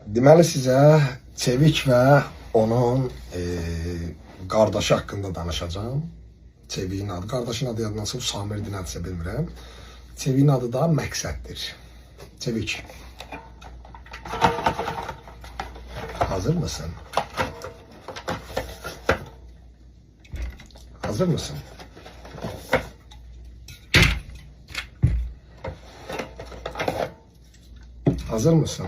Deməli sizə Çevik və onun qardaşı haqqında danışacağım. Çevikin adı, qardaşın adı yadından çıxıb, Samirdir, nədirsə bilmirəm. Çevikin adı da Məqsəddir. Çevik. Hazır mısın? Hazır mısın? Hazır mısın?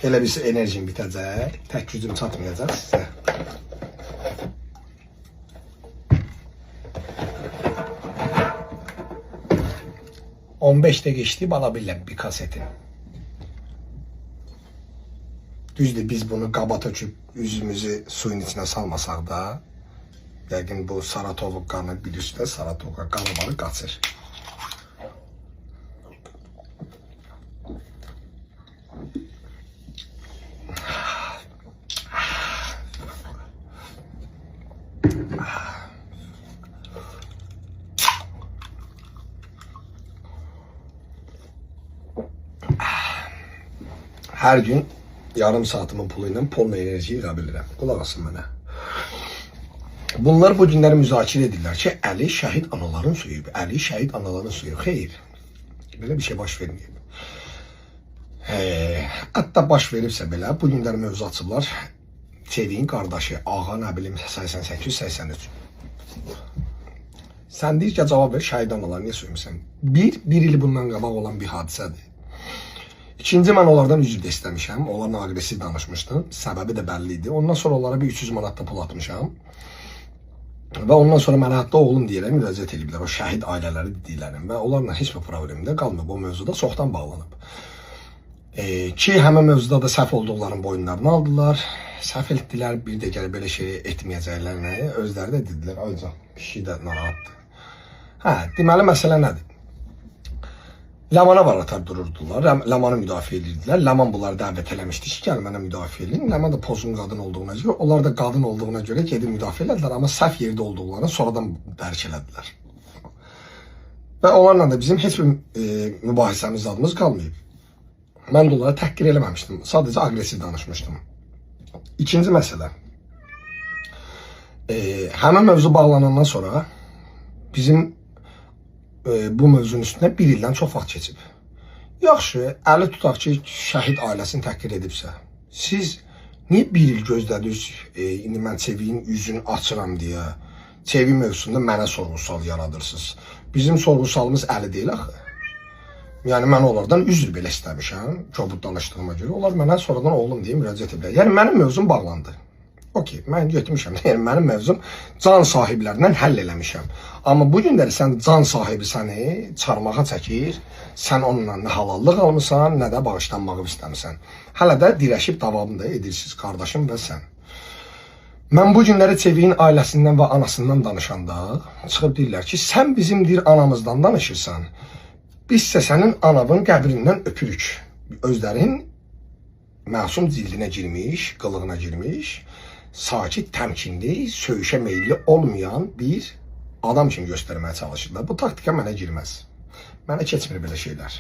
Elə bir enerjim bitəcək, tək gücüm çatmayacaq sizə. On 15 dəqiqə işləyib ala bilirəm bir kasetin. Düzdür, biz bunu qaba töküb üzümüzü suyun içine salmasaq da, yəqin bu Saratovun qanı bir üstə Saratovun qanı balı qaçır. Her gün yarım saatımın puluyla polna enerji yığa bilirəm. Qulaq asın mənə. Bunlar bu günləri müzakirə edirlər ki, Əli şəhid anaların suyuyub. Əli şəhid anaların suyu. Xeyr. Belə bir şey baş verməyib. Hətta baş veribsə belə, bu günləri mövzu açıblar. Çevikin qardaşı, ağa nə bilim 88-83. Sən deyir ki, cavab ver, şəhid anaları niyə suyumsan? Bir il bundan qabaq olan bir hadisədir. İkinci, mən onlardan üzr də istəmişəm. Onlarla agresiv danışmışdım. Səbəbi də bəlli idi. Ondan sonra onlara bir 300 manat da pul atmışam. Və ondan sonra mənə hətta oğlum deyərək müraciət ediblər. O şəhid ailələri dediklərim. Və onlarla heç bir problemim də qalmıyor. Bu mövzuda çoxdan bağlanıb. Ki, həmən mövzuda da səhv olduqlarının boyunlarını aldılar. Səhv etdilər. Bir də gəlib belə şey etməyəcəklərini özləri də dedilər. Ayrıca bir şey də narahatdır. Deməli, məsələ nədir? Ləmana var atar dururdular, Ləmanı müdafiə edirdilər. Ləman bunları dəvət eləmişdi ki, gəl mənə müdafiə edin. Ləman da pozun qadın olduğuna görə, onlar da qadın olduğuna görə gedib müdafiə elədilər, amma səhv yerdə olduqlarını sonradan dərk elədilər. Və onlarla da bizim heç bir mübahisəmiz adımız qalmayıb. Mən də onları təhqir eləməmişdim, sadəcə agresiv danışmışdım. İkinci məsələ, həmin mövzu bağlanandan sonra bizim bu mövzunun üstündə bir ildən çox vaxt keçib. Yaxşı, Əli tutaq ki, şəhid ailəsini təhqir edibsə, siz niyə bir il gözlədiniz, indi mən Çevikin üzünü açıram deyə, Çevik mövzusunda mənə sorğu-sual yaradırsınız. Bizim sorğu-sualımız Əli deyil axı. Yəni, mən onlardan üzr belə istəmişəm, kobud danışdığıma görə. Onlar mənə sonradan oğlum deyə müraciət ediblər. Yəni, mənim mövzum bağlandı. Okey, mən getmişəm. Yəni, mənim mövzum can sahiblərindən həll eləmişəm. Amma bu günləri sən can sahibi səni çarmıha çəkir, sən onunla nə halallıq almışsan, nə də bağışlanmağı istəmirsən. Hələ də dirəşib davamını da edirsiniz, qardaşım və sən. Mən bu günləri Çevikin ailəsindən və anasından danışanda çıxıb deyirlər ki, sən bizim deyir anamızdan danışırsan, bizsə sənin anavın qəbrindən öpürük. Özlərin məsum cildinə girmiş, qılığına girmiş, sakit, təmkinli, söyüşə meyilli olmayan bir adam kimi göstərməyə çalışırlar. Bu taktika mənə girməz. Mənə keçmir belə şeylər.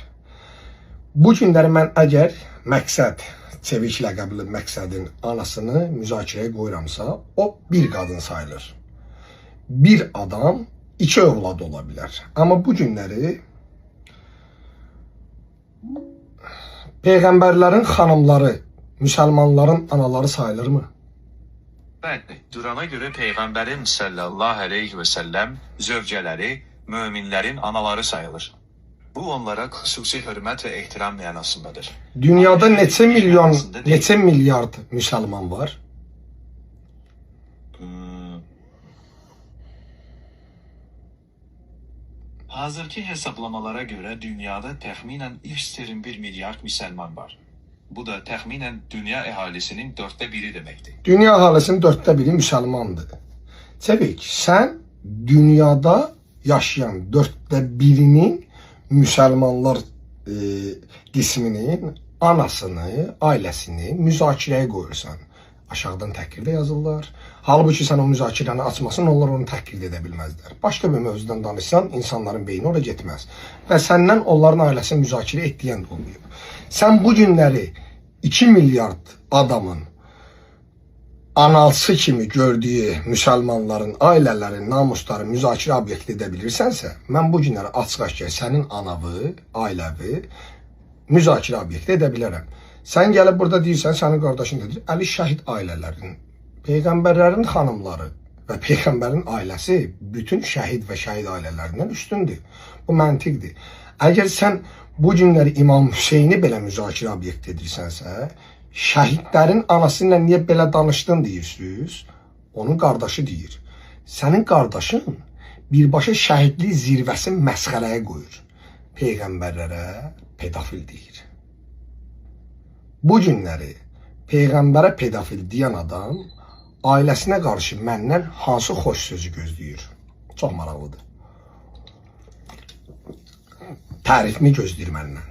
Bu günləri mən əgər Məqsəd, Çevik ləqəbli Məqsədin anasını müzakirəyə qoyuramsa, o bir qadın sayılır. Bir adam, iki övladı ola bilər. Amma bu günləri Peyğəmbərlərin xanımları, müsəlmanların anaları sayılırmı? Bəli, Durana görə Peyğəmbərin sallallahu aleyhi və səlləm zövcələri möminlərin anaları sayılır. Bu onlara xüsusi hörmət və ehtiram mənasındadır. Dünyada neçə milyon, neçə milyard müsəlman var? Hazırki hesablamalara görə dünyada təxminən 1 milyard müsəlman var. Bu da təxminən dünya əhalisinin 1/4 deməkdir. Dünya əhalisinin 1/4 müsəlmandır. Çevik, sən dünyada yaşayan 1/4-nin müsəlmanlar qisminin anasını, ailəsini müzakirəyə qoyursan. aşağıdan təhqirdə yazırlar. Halbuki sən o müzakirəni açmasın, onlar onu təhqir edə bilməzlər. Başqa bir mövzudan danışsan, insanların beyni ora getməz. Və səndən onların ailəsi müzakirə etdiyin də olmayıb. Sən bu günləri 2 milyard adamın anası kimi gördüyü müsəlmanların, ailələrin, namusları müzakirə obyekti edə bilirsənsə, mən bu günləri açıq-aşkar sənin anavı, ailəvi müzakirə obyekti edə bilərəm. Sən gəlib burada deyirsən, sənin qardaşın dedir, Əli şəhid ailələrinin, peyğəmbərlərin xanımları və peyğəmbərin ailəsi bütün şəhid və şəhid ailələrindən üstündür. Bu məntiqdir. Əgər sən bu günləri İmam Hüseyni belə müzakirə obyekti edirsənsə, şəhidlərin anası ilə niyə belə danışdın deyirsiniz, onun qardaşı deyir. Sənin qardaşın birbaşa şəhidlik zirvəsini məsxərəyə qoyur. Peyğəmbərlərə pedofil deyir. Bu günləri Peyğəmbərə pedofil deyən adam ailəsinə qarşı məndən hansı xoş sözü gözləyir? Çox maraqlıdır. Tərifini gözləyir məndən.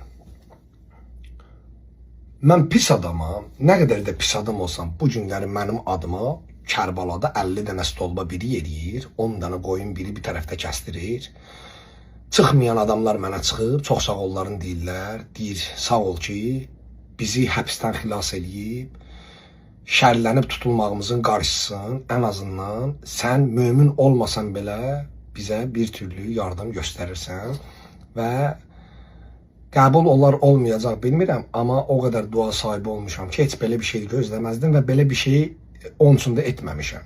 Mən pis adamam, nə qədər də pis adam olsam, bu günləri mənim adıma Kərbalada 50 dənə stolba biri yeriyir, 10 dənə qoyun biri bir tərəfdə kəstirir. Çıxmayan adamlar mənə çıxıb, çox sağ olların deyirlər, deyir sağ ol ki, bizi həbsdən xilas eləyib, şərlənib tutulmağımızın qarşısın, ən azından sən mömin olmasan belə bizə bir türlü yardım göstərirsən və qəbul olar olmayacaq bilmirəm, amma o qədər dua sahibi olmuşam ki, heç belə bir şey gözləməzdim və belə bir şeyi onun üçün də etməmişəm.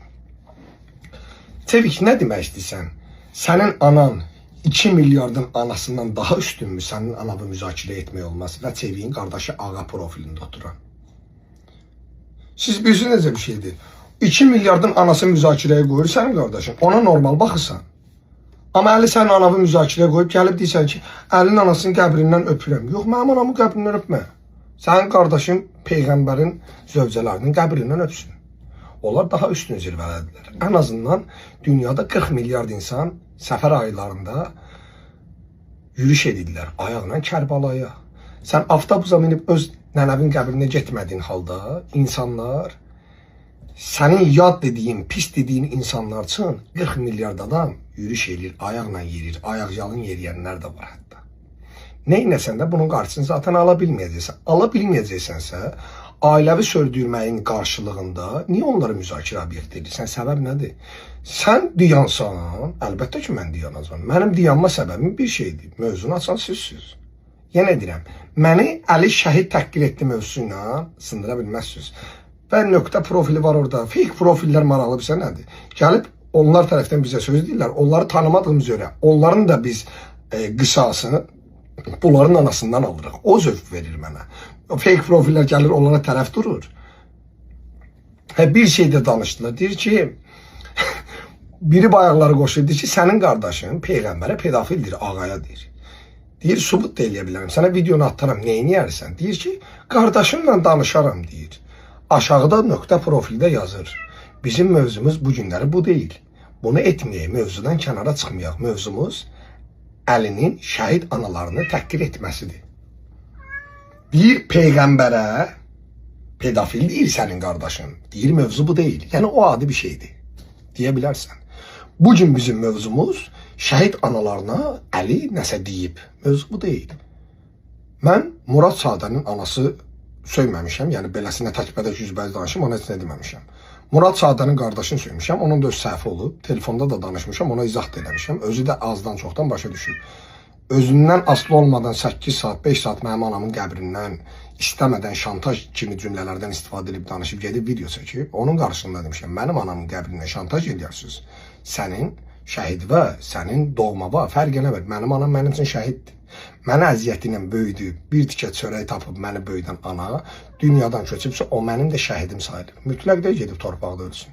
Tevfik, nə demək istəyirsən? Sənin anan 2 milyardın anasından daha üstünmü sənin anavı müzakirə etmək olmaz və Tevikin qardaşı ağa profilində oturan? Siz bilirsiniz necə bir şeydir? 2 milyardın anası müzakirəyə qoyur sənin qardaşın, ona normal baxırsan. Amma Əli sənin anavı müzakirəyə qoyub gəlib deyirsən ki, Əlinin anasının qəbrindən öpürəm. Yox, mənim anamın qəbrindən öpmə. Sənin qardaşın Peyğəmbərin zövcələrinin qəbrindən öpsün. Onlar daha üstün zirvələdilər. Ən azından dünyada 40 milyard insan səfər aylarında yürüyüş edirlər ayaqla Kərbalaya. Sən avtobusa minib öz nənəvin qəbrinə getmədiyin halda insanlar, sənin yad dediyin, pis dediyin insanlar üçün 40 milyard adam yürüyüş edir, ayaqla yerir, ayaqyalın yeriyənlər də var hətta. Neynəsən də bunun qarşısını zaten ala bilməyəcəksən. Ala bilməyəcəksənsə, ailəvi söydürməyin qarşılığında niyə onları müzakirə obyekti edirsən? Səbəb nədir? Sən diyansan, əlbəttə ki, mən diyanacam. Mənim diyanma səbəbim bir şeydir. Mövzunu açan sizsiniz. Yenə deyirəm, məni Əli şəhid təhqir etdi mövzusu ilə sındıra bilməzsiniz. Və nöqtə profili var orada. Fake profillər maraqlı bizə nədir? Gəlib onlar tərəfdən bizə söz deyirlər. Onları tanımadığımız görə, onların da biz qısasını bunların anasından alırıq. O zövq verir mənə. Fake profillər gəlir, onlara tərəf durur. Bir şey də danışdılar. Deyir ki, biri bayaqları qoşur, deyir ki, sənin qardaşın Peyğəmbərə pedofildir, ağaya deyir. Deyir, subut da eləyə bilərəm. Sənə videonu attaram, neyini yersən? Deyir ki, qardaşımla danışaram, deyir. Aşağıda nöqtə profildə yazır. Bizim mövzumuz bu günləri bu deyil. Bunu etməyək, mövzudan kənara çıxmayaq. Mövzumuz Əlinin şəhid analarını təhqir etməsidir. Deyir, Peyğəmbərə pedofil deyir sənin qardaşın. Deyir, mövzu bu deyil. Yəni, o adi bir şeydir. Deyə bilərsən. Bugün bizim mövzumuz şəhid analarına Əli nəsə deyib. Mövzu bu deyil. Mən Murad Sadənin anası söyməmişəm. Yəni, beləsinə təkbədək yüzbəz danışım, ona heç nə deməmişəm. Murad Sadənin qardaşını söymüşəm. Onun da öz səhvi olub. Telefonda da danışmışam, ona izah da eləmişəm. Özü də azdan çoxdan başa düşüb. Özündən asılı olmadan 8 saat, 5 saat mənim anamın qəbrindən istəmədən şantaj kimi cümlələrdən istifadə edib danışıb gedib video çəkib. Onun qarşısında demişəm, mənim anamın qəbrindən şantaj edirsiniz. Sənin şəhidvə, sənin doğmava fərq eləmir. Mənim anam mənim üçün şəhiddir. Mənə əziyyəti ilə böyüdüb, bir tikə çörək tapıb məni böyüdən ana dünyadan köçübsə, o mənim də şəhidim sayılır. Mütləq də gedib torpaqda ölsün.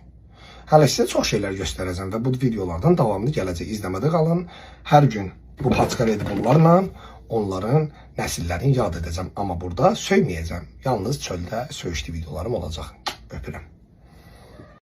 Hələ sizə çox şeylər göstərəcəm və bu videolardan davamlı gələcək. İzləmədə qalın. Hər gün bu paçkar edib bunlarla onların nəsillərini yad edəcəm. Amma burada söyməyəcəm. Yalnız çöldə söyüşlü videolarım olacaq. Öpürəm.